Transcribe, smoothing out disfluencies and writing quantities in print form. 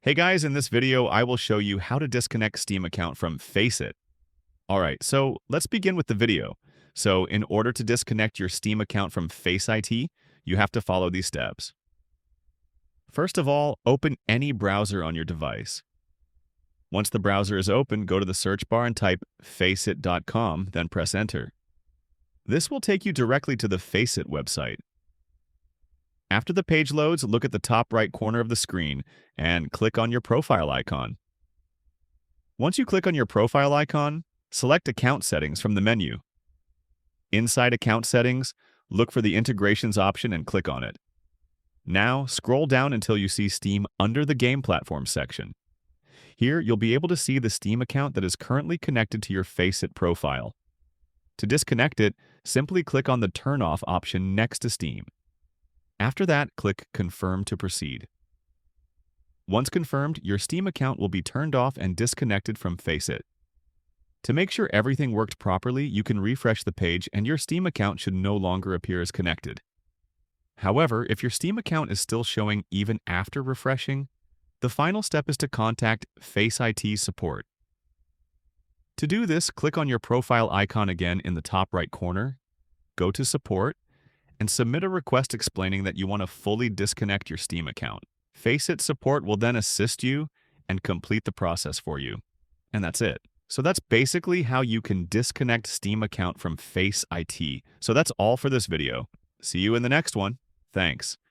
Hey guys, in this video, I will show you how to disconnect Steam account from FACEIT. Alright, so let's begin with the video. So in order to disconnect your Steam account from FACEIT, you have to follow these steps. First of all, open any browser on your device. Once the browser is open, go to the search bar and type faceit.com, then press enter. This will take you directly to the FACEIT website. After the page loads, look at the top right corner of the screen and click on your profile icon. Once you click on your profile icon, select Account Settings from the menu. Inside Account Settings, look for the Integrations option and click on it. Now, scroll down until you see Steam under the Game Platform section. Here, you'll be able to see the Steam account that is currently connected to your FACEIT profile. To disconnect it, simply click on the Turn Off option next to Steam. After that, click Confirm to proceed. Once confirmed, your Steam account will be turned off and disconnected from FACEIT. To make sure everything worked properly, you can refresh the page and your Steam account should no longer appear as connected. However, if your Steam account is still showing even after refreshing, the final step is to contact FACEIT support. To do this, click on your profile icon again in the top right corner, go to Support, and submit a request explaining that you want to fully disconnect your Steam account. FACEIT support will then assist you and complete the process for you. And that's it. So that's basically how you can disconnect Steam account from FACEIT. So that's all for this video. See you in the next one. Thanks.